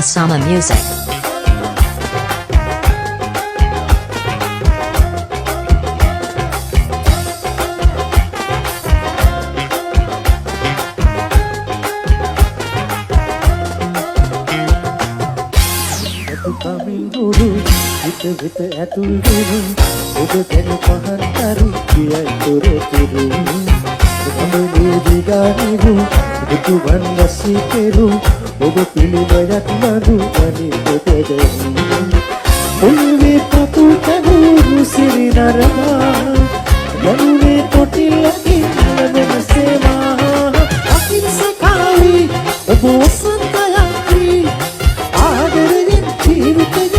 Asama Music. විත ඇතුල් වෙමු ඔබ දැන පහන් කරු කියයි තොරතුරු ඔබේ දිගානිරු දුතු වන්නසි කෙරු ඔබ පිළිවෙලක් නඩු අනේ ඔබදෙනි ඔළුවේ පතු කනු සිරි නරමා යනුනේ තොටිල්ලකින් ලැබෙන සේවා අකින්සකාවි ඔබ වසන්තයක්වි ආදරයෙන් ජීවිතේ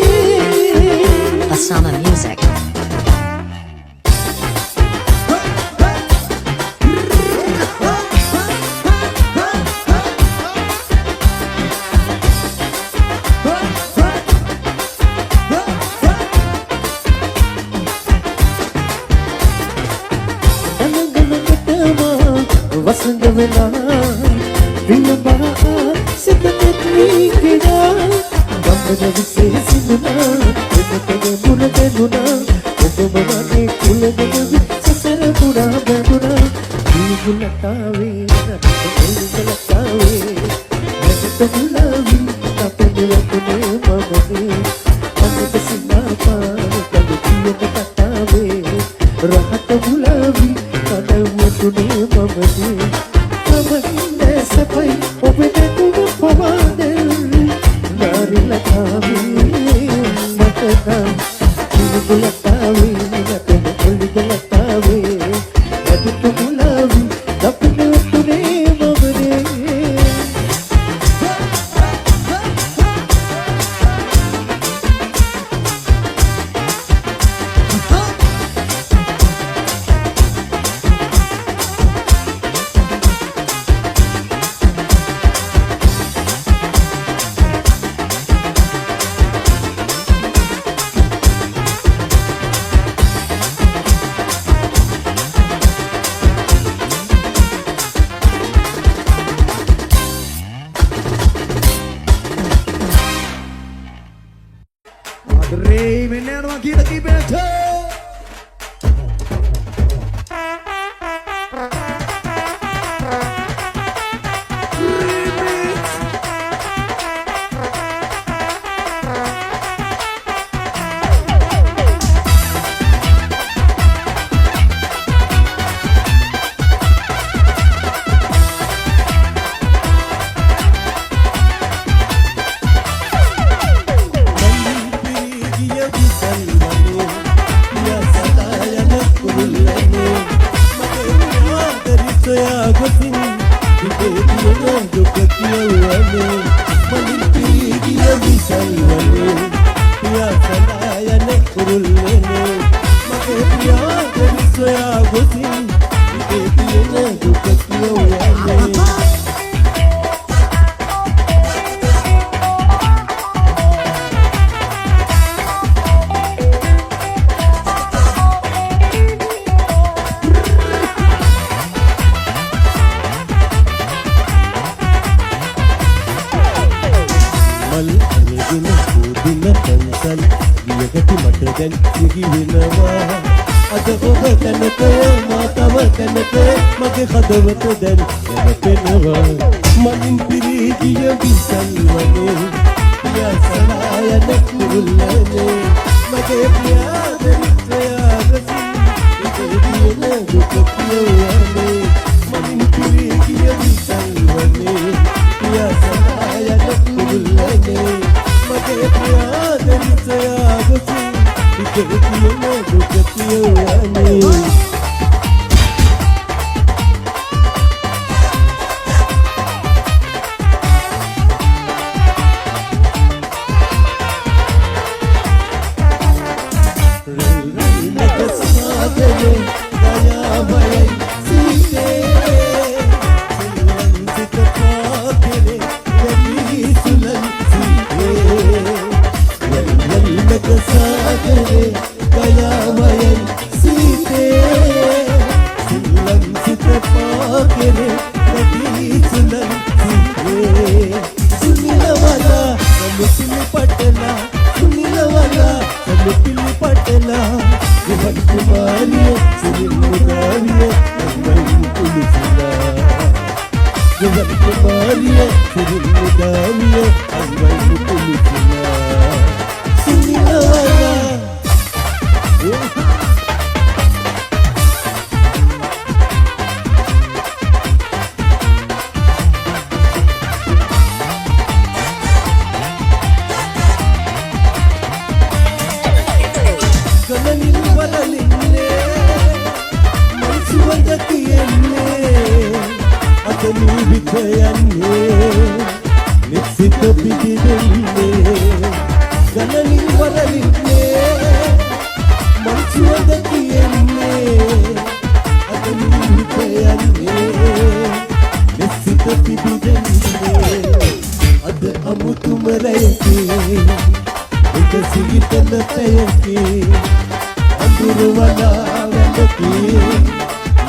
Asama Music. Asama Music. වසඟ වෙලා විලබා සිතට වීකිනා ගම්බද විසේ සිඳුනා එතකගේ මුර දෙනුනා ඔබම වගේ කුලගෙන සසර පුරා බැඳුනා දීගුලතාවේ දීගුලතාවේ නැත මුලාවි අපේ වතුනේ මමනේ අනිත සිනාපාන කඩ කියන කතාවේ රහත මුලාවි කඩවතුනේ මමනේ මමනේ සපයි ඔබේ තුම පවානේ නාරිලතාවේ මතකම් දීගුලතාවේ නැත මුලිගලතාවේ නැත මුලාවි අපේ වතුනේ මමනේ Rey meneno aqui daqui Beto.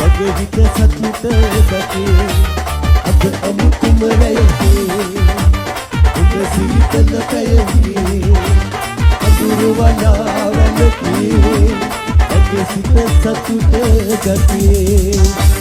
මගේ හිත සතුට දකේ අද අමුතුම රැයකේ උඹ සිතන පැයකේ අඳුර වලාවලකේ මගේ සිත සතුට දකේ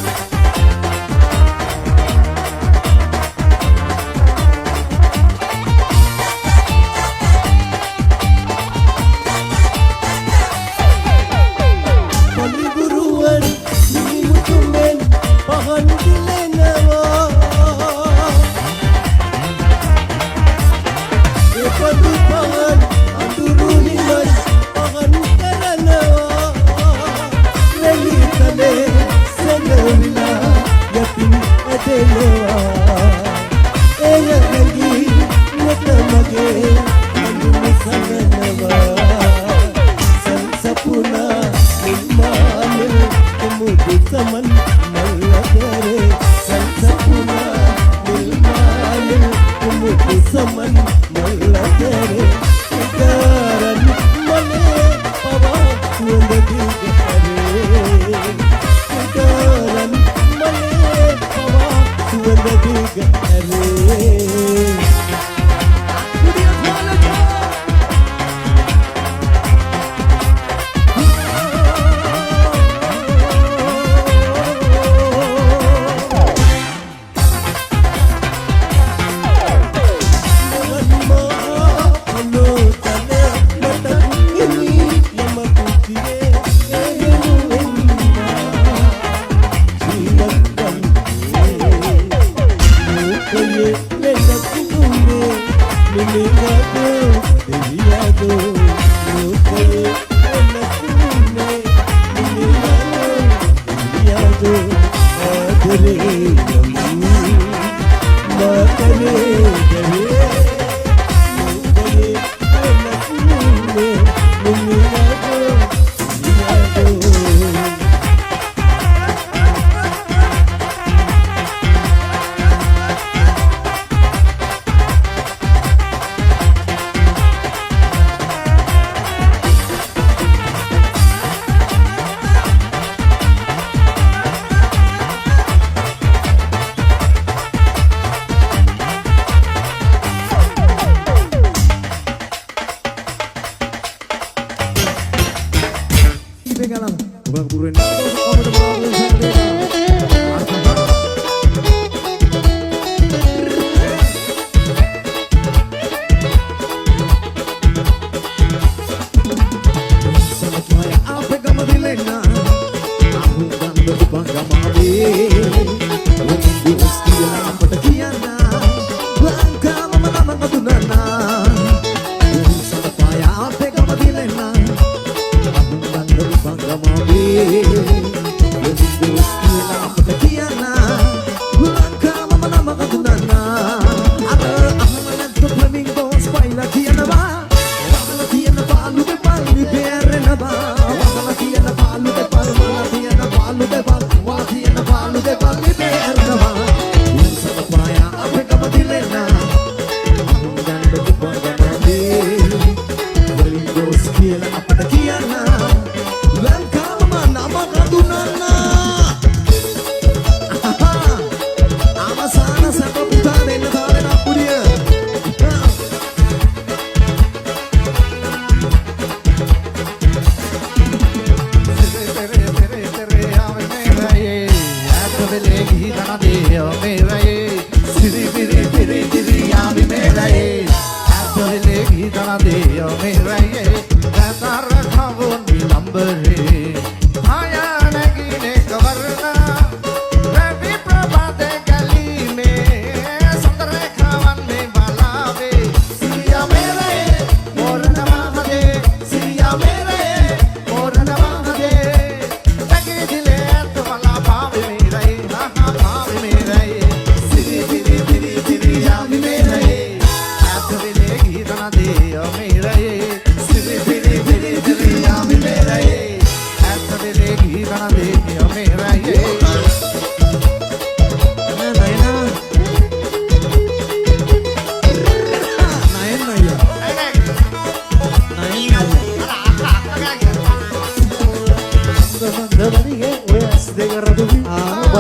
Siri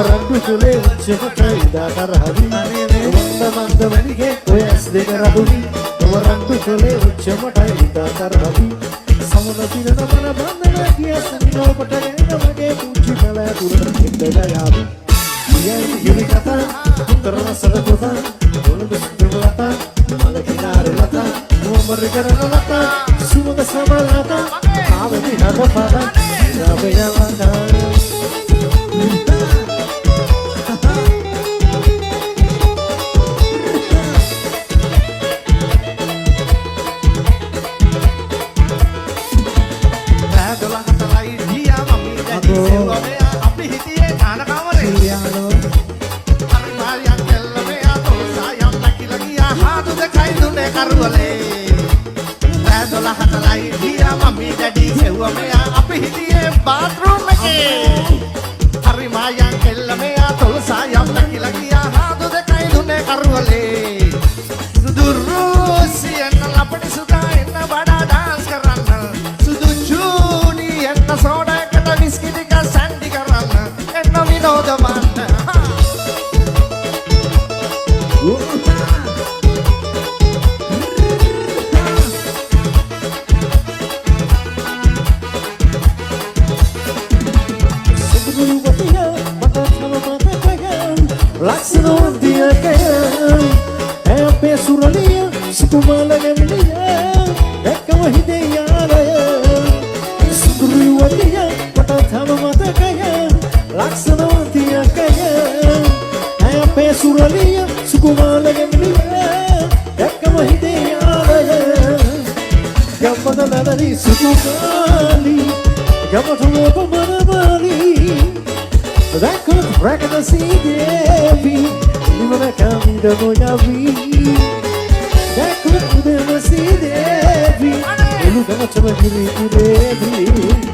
රණ්ඩු කුලේ උච්චමට ඉදාතරහවි වන්ද මන්ද වැනිගේ ඔය ඇස් දෙක රබුනි රණ්ඩු කුලේ උච්චමට ඉදාතරහවි සමුද පිරන මන බන්ධන කිය සනිනෝපට එන වගේ පුංචි කලෑ තුරට ඉඳලා යාවි යලි කතා උත්තරන සරපොතා ඔලුද ස්තුවතා මල කිනාරේ ලතා මොමර කරන ලතා සුමග සමලතා ආවදි හදපදා යවයවනා bathroom hari mayang kella mea tol sayam nakila giya hadu dekai dune karwale suduru sienna lapani suda enna bada dance karanna sudu chuni enna soda kata whisky dika sandi karanna enna vinoda manna Laksanawatiya kaya hai ape suraliya sukumala gamliya ekama hideyalaya suduruvatiya patathama mata kaya Laksanawatiya kaya hai ape suraliya sukumala gamliya ekama hideyalaya gamada ladari sukumali gamada lopamanamali that could break the sea, Devi. Live on a camino, Moyavi. That could put in the sea, Devi. Look at the Devi.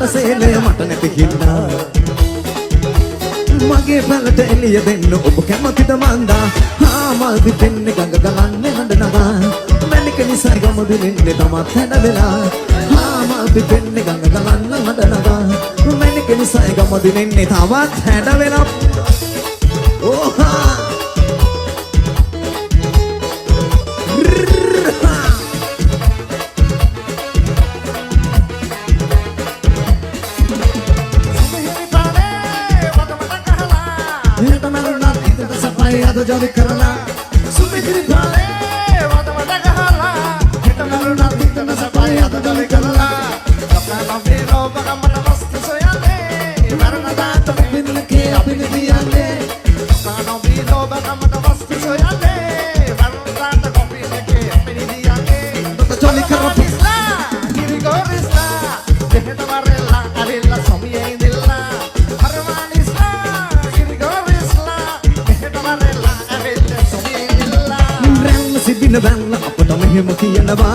පටසේලය මට නැති හින්දා මගේ පැලට එළිය දෙන්න ඔබ කැමතිද මන්දා මල් දිපෙන්නේ ගඟ ගලන්නේ හඬ නගා මැනික නිසා ගමුදුනින්නේ තමත් හැඩ වෙලා මල් දිපෙන්නේ ගඟ ගලන්න හඬ නගා මැනික නිසා ගමුදුනින්නේ තමත් හැඩ වෙලා ඕහා jadi karena sumikri pale wada wada gahala kita lalu nanti tena sapai atau jadi karena karena vino baka mana pasti soyale karena tanto pinleke apin diale karena vino baka mana pasti soyale karena tanto pinleke apin diale to jadi karena pisla kiri gorisla dehe tamarella arilla somiye indilla harmanisla kiri gorisla dehe tamarella සිදින බැල්ල අපට මෙහෙම කියනවා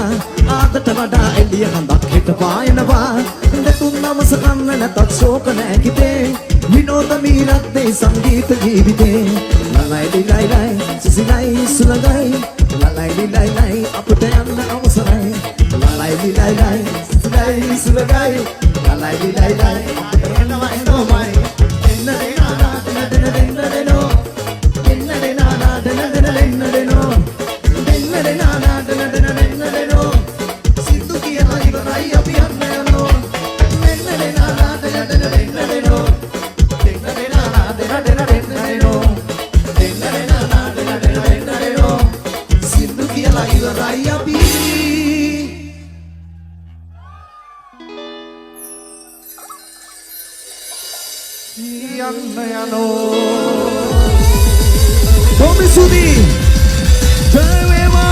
ආදට වඩා එළිය හඳක් හිට පායනවා දෙතුන් නමස කන්න නැතත් ශෝක නෑ කිතේ විනෝද මීරද්දේ සංගීත ජීවිතේ ලලයි ලයි සිසිලයි සුලගයි ලලයි ලයි අපට යන්න අවසරයි ලලයි ලයි සිසිලයි සුලගයි ලලයි ලයි අපට යනවා එනෝමයි එන්න දෙනා දෙනෝ එන්න දෙනා දෙනෝ Tommy Sudi, Jai Wema,